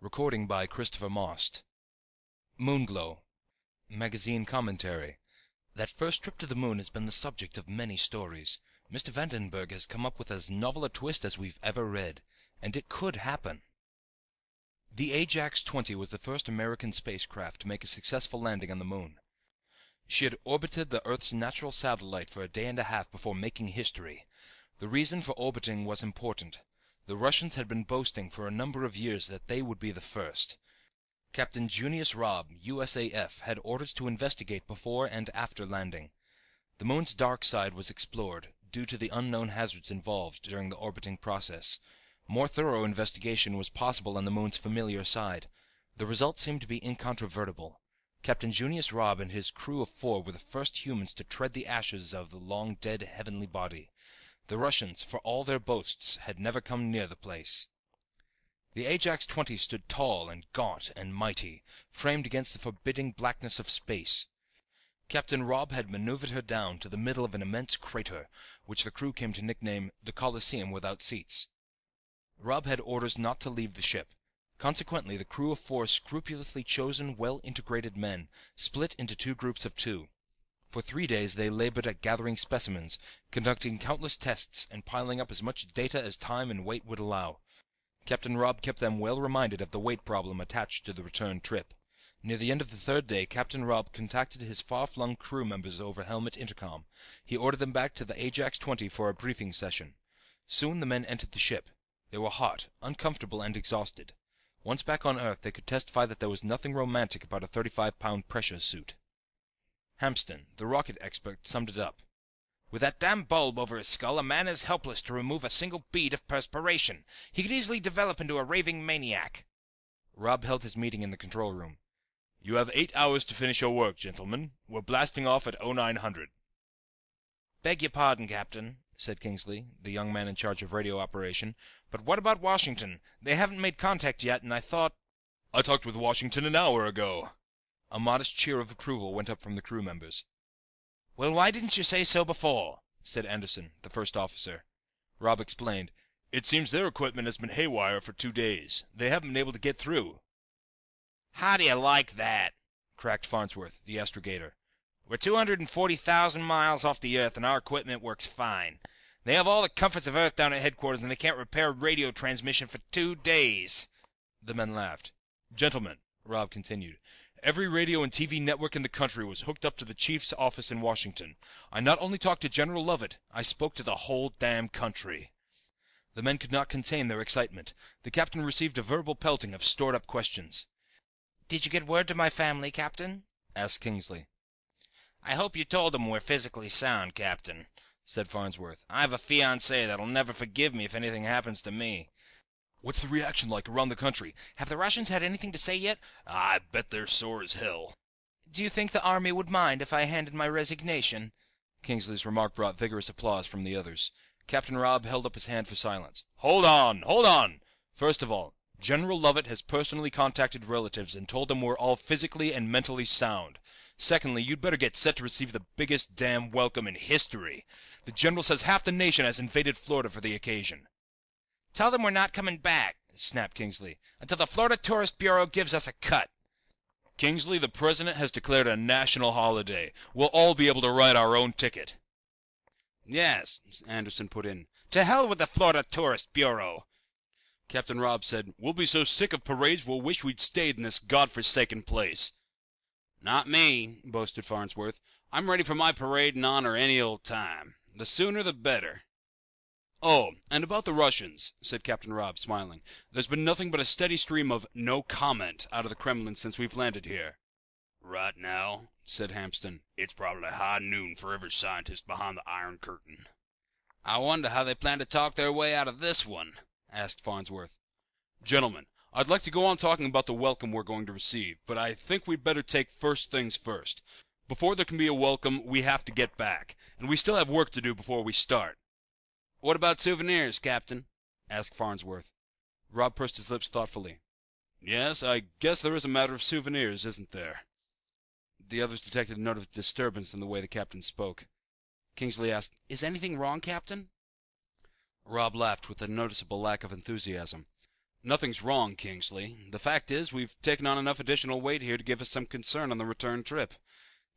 Recording by Christopher Most. Moonglow. Magazine Commentary. That first trip to the moon has been the subject of many stories. Mr. Vandenburg has come up with as novel a twist as we've ever read. And it could happen. The Ajax-20 was the first American spacecraft to make a successful landing on the moon. She had orbited the Earth's natural satellite for a day and a half before making history. The reason for orbiting was important. The Russians had been boasting for a number of years that they would be the first. Captain Junius Robb, USAF, had orders to investigate before and after landing. The moon's dark side was explored, due to the unknown hazards involved during the orbiting process. More thorough investigation was possible on the moon's familiar side. The results seemed to be incontrovertible. Captain Junius Robb and his crew of 4 were the first humans to tread the ashes of the long-dead heavenly body. The Russians, for all their boasts, had never come near the place. The Ajax-20 stood tall and gaunt and mighty, framed against the forbidding blackness of space. Captain Robb had maneuvered her down to the middle of an immense crater, which the crew came to nickname the Colosseum without seats. Robb had orders not to leave the ship. Consequently, the crew of 4 scrupulously chosen, well-integrated men split into 2 groups of 2. For 3 days they labored at gathering specimens, conducting countless tests, and piling up as much data as time and weight would allow. Captain Robb kept them well reminded of the weight problem attached to the return trip. Near the end of the 3rd day, Captain Robb contacted his far-flung crew members over helmet intercom. He ordered them back to the Ajax-20 for a briefing session. Soon the men entered the ship. They were hot, uncomfortable, and exhausted. Once back on Earth, they could testify that there was nothing romantic about a 35-pound pressure suit. Hampston, the rocket expert, summed it up. With that damn bulb over his skull, a man is helpless to remove a single bead of perspiration. He could easily develop into a raving maniac. Robb held his meeting in the control room. You have 8 hours to finish your work, gentlemen. We're blasting off at 0900. Beg your pardon, Captain, said Kingsley, the young man in charge of radio operation. But what about Washington? They haven't made contact yet, and I thought... I talked with Washington an hour ago. A modest cheer of approval went up from the crew members. Well, why didn't you say so before? Said Anderson, the first officer. Robb explained. It seems their equipment has been haywire for 2 days. They haven't been able to get through. How do you like that? Cracked Farnsworth, the astrogator. We're 240,000 miles off the Earth, and our equipment works fine. They have all the comforts of Earth down at headquarters, and they can't repair radio transmission for 2 days. The men laughed. Gentlemen, Robb continued, every radio and TV network in the country was hooked up to the chief's office in Washington. I not only talked to General Lovett, I spoke to the whole damn country. The men could not contain their excitement. The captain received a verbal pelting of stored-up questions. Did you get word to my family, Captain? Asked Kingsley. I hope you told them we're physically sound, Captain, said Farnsworth. I have a fiancée that'll never forgive me if anything happens to me. What's the reaction like around the country? Have the Russians had anything to say yet? I bet they're sore as hell. Do you think the army would mind if I handed my resignation? Kingsley's remark brought vigorous applause from the others. Captain Robb held up his hand for silence. Hold on! First of all, General Lovett has personally contacted relatives and told them we're all physically and mentally sound. Secondly, you'd better get set to receive the biggest damn welcome in history. The General says half the nation has invaded Florida for the occasion. Tell them we're not coming back, snapped Kingsley, until the Florida Tourist Bureau gives us a cut. Kingsley, the President has declared a national holiday. We'll all be able to write our own ticket. Yes, Anderson put in. To hell with the Florida Tourist Bureau. Captain Robb said, We'll be so sick of parades we'll wish we'd stayed in this godforsaken place. Not me, boasted Farnsworth. I'm ready for my parade in honor any old time. The sooner the better. Oh, and about the Russians, said Captain Robb, smiling. There's been nothing but a steady stream of no comment out of the Kremlin since we've landed here. Right now, said Hampston, it's probably high noon for every scientist behind the Iron Curtain. I wonder how they plan to talk their way out of this one, asked Farnsworth. Gentlemen, I'd like to go on talking about the welcome we're going to receive, but I think we'd better take first things first. Before there can be a welcome, we have to get back, and we still have work to do before we start. What about souvenirs, Captain? Asked Farnsworth. Robb pursed his lips thoughtfully. Yes, I guess there is a matter of souvenirs, isn't there? The others detected a note of disturbance in the way the captain spoke. Kingsley asked, Is anything wrong, Captain? Robb laughed with a noticeable lack of enthusiasm. Nothing's wrong, Kingsley. The fact is, we've taken on enough additional weight here to give us some concern on the return trip.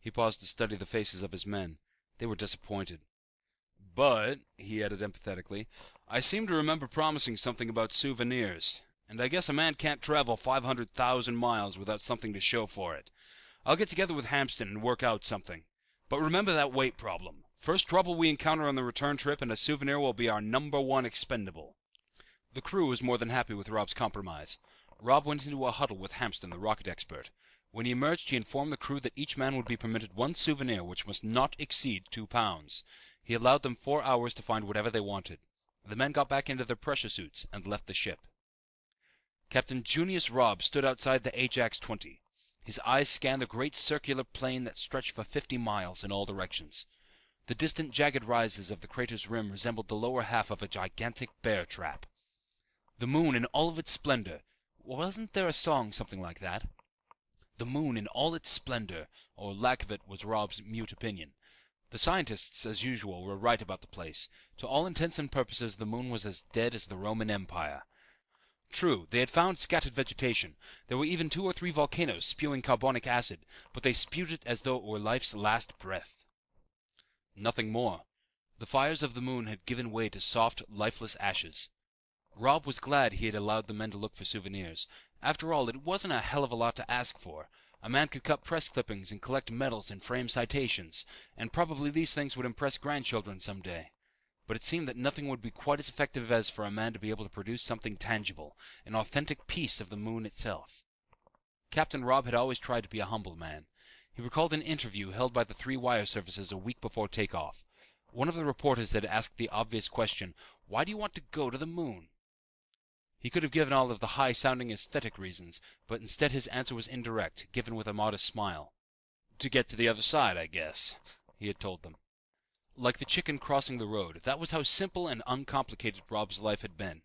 He paused to study the faces of his men. They were disappointed. But, he added empathetically, I seem to remember promising something about souvenirs, and I guess a man can't travel 500,000 miles without something to show for it. I'll get together with Hampston and work out something. But remember that weight problem. First trouble we encounter on the return trip, and a souvenir will be our #1 expendable. The crew was more than happy with Rob's compromise. Rob went into a huddle with Hampston, the rocket expert. When he emerged, he informed the crew that each man would be permitted one souvenir which must not exceed 2 pounds. He allowed them 4 hours to find whatever they wanted. The men got back into their pressure suits and left the ship. Captain Junius Robb stood outside the Ajax-20. His eyes scanned the great circular plain that stretched for 50 miles in all directions. The distant jagged rises of the crater's rim resembled the lower half of a gigantic bear trap. The moon in all of its splendor. Wasn't there a song something like that? The moon in all its splendor, or lack of it, was Rob's mute opinion. The scientists, as usual, were right about the place. To all intents and purposes, the moon was as dead as the Roman Empire. True, they had found scattered vegetation. There were even 2 or 3 volcanoes spewing carbonic acid, but they spewed it as though it were life's last breath. Nothing more. The fires of the moon had given way to soft, lifeless ashes. Rob was glad he had allowed the men to look for souvenirs. After all, it wasn't a hell of a lot to ask for. A man could cut press clippings and collect medals and frame citations, and probably these things would impress grandchildren someday. But it seemed that nothing would be quite as effective as for a man to be able to produce something tangible, an authentic piece of the moon itself. Captain Rob had always tried to be a humble man. He recalled an interview held by the 3 wire services a week before takeoff. One of the reporters had asked the obvious question, "Why do you want to go to the moon?" He could have given all of the high-sounding aesthetic reasons, but instead his answer was indirect, given with a modest smile. "To get to the other side, I guess," he had told them. Like the chicken crossing the road, that was how simple and uncomplicated Rob's life had been.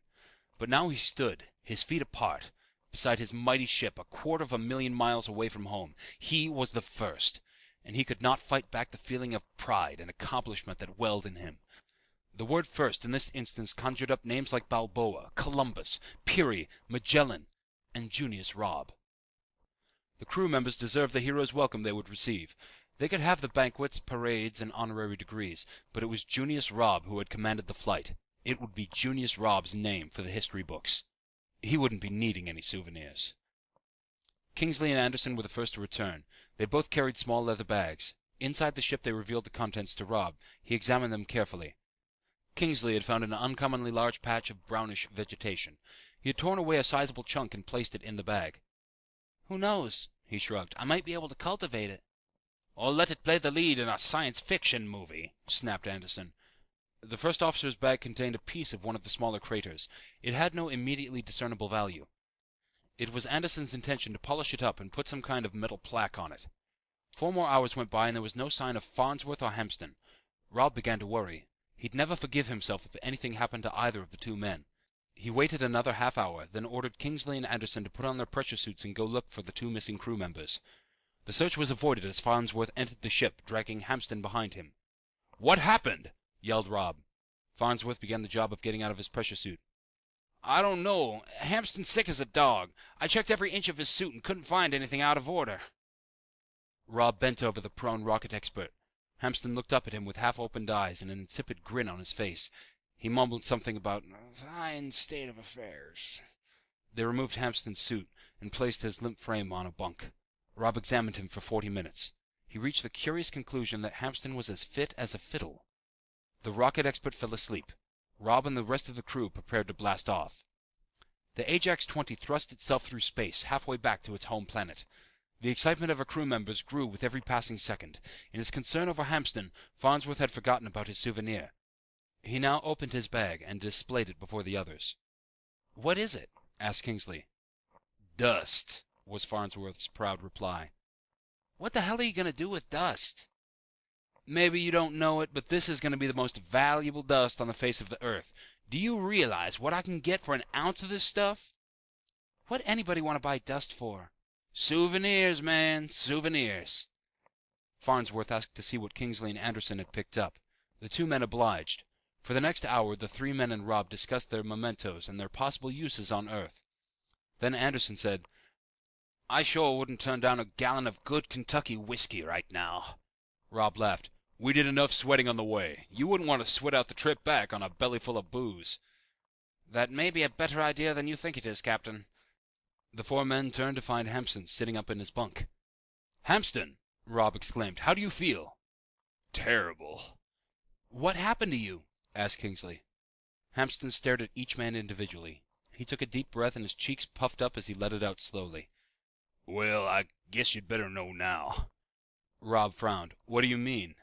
But now he stood, his feet apart, beside his mighty ship, 250,000 miles away from home. He was the first, and he could not fight back the feeling of pride and accomplishment that welled in him. The word first in this instance conjured up names like Balboa, Columbus, Peary, Magellan, and Junius Robb. The crew members deserved the hero's welcome they would receive. They could have the banquets, parades, and honorary degrees, but it was Junius Robb who had commanded the flight. It would be Junius Robb's name for the history books. He wouldn't be needing any souvenirs. Kingsley and Anderson were the first to return. They both carried small leather bags. Inside the ship they revealed the contents to Robb. He examined them carefully. Kingsley had found an uncommonly large patch of brownish vegetation. He had torn away a sizable chunk and placed it in the bag. "Who knows?" he shrugged. "I might be able to cultivate it." "Or let it play the lead in a science fiction movie," snapped Anderson. The first officer's bag contained a piece of one of the smaller craters. It had no immediately discernible value. It was Anderson's intention to polish it up and put some kind of metal plaque on it. 4 more hours went by and there was no sign of Farnsworth or Hampston. Rob began to worry. He'd never forgive himself if anything happened to either of the 2 men. He waited another half hour, then ordered Kingsley and Anderson to put on their pressure suits and go look for the 2 missing crew members. The search was avoided as Farnsworth entered the ship, dragging Hampston behind him. "What happened?" yelled Rob. Farnsworth began the job of getting out of his pressure suit. "I don't know. Hampston's sick as a dog. I checked every inch of his suit and couldn't find anything out of order." Rob bent over the prone rocket expert. Hampston looked up at him with half-opened eyes and an insipid grin on his face. He mumbled something about a fine state of affairs. They removed Hampston's suit and placed his limp frame on a bunk. Rob examined him for 40 minutes. He reached the curious conclusion that Hampston was as fit as a fiddle. The rocket expert fell asleep. Rob and the rest of the crew prepared to blast off. The Ajax-20 thrust itself through space, halfway back to its home planet. The excitement of her crew members grew with every passing second. In his concern over Hampston, Farnsworth had forgotten about his souvenir. He now opened his bag and displayed it before the others. "What is it?" asked Kingsley. "Dust," was Farnsworth's proud reply. "What the hell are you going to do with dust?" "Maybe you don't know it, but this is going to be the most valuable dust on the face of the earth. Do you realize what I can get for an ounce of this stuff?" "What'd anybody want to buy dust for?" "Souvenirs, man, souvenirs." Farnsworth asked to see what Kingsley and Anderson had picked up. The 2 men obliged. For the next hour the 3 men and Rob discussed their mementos and their possible uses on Earth. Then Anderson said, I sure wouldn't turn down a gallon of good Kentucky whiskey right now. Rob laughed. We did enough sweating on the way. You wouldn't want to sweat out the trip back on a belly full of booze. That may be a better idea than you think it is, Captain. The four men turned to find Hampson sitting up in his bunk. Hampston, Rob exclaimed, how do you feel? Terrible. What happened to you? Asked Kingsley. Hampston stared at each man individually. He took a deep breath and his cheeks puffed up as he let it out slowly. Well, I guess you'd better know now. Rob frowned. What do you mean?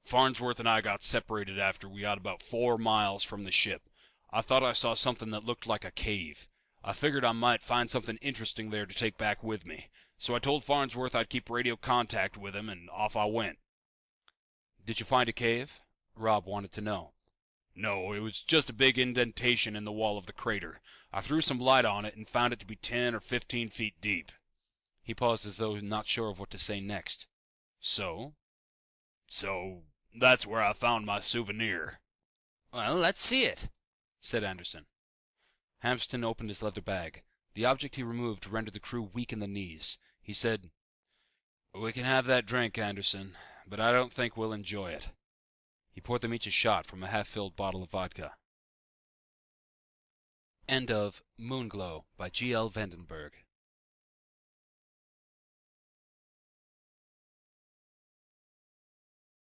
Farnsworth and I got separated after we got about 4 miles from the ship. I thought I saw something that looked like a cave. I figured I might find something interesting there to take back with me. So I told Farnsworth I'd keep radio contact with him, and off I went. Did you find a cave? Rob wanted to know. No, it was just a big indentation in the wall of the crater. I threw some light on it and found it to be 10 or 15 feet deep. He paused as though not sure of what to say next. So, that's where I found my souvenir. Well, let's see it, said Anderson. Hampston opened his leather bag. The object he removed rendered the crew weak in the knees. He said, We can have that drink, Anderson, but I don't think we'll enjoy it. He poured them each a shot from a half-filled bottle of vodka. End of Moonglow by G.L. Vandenburg.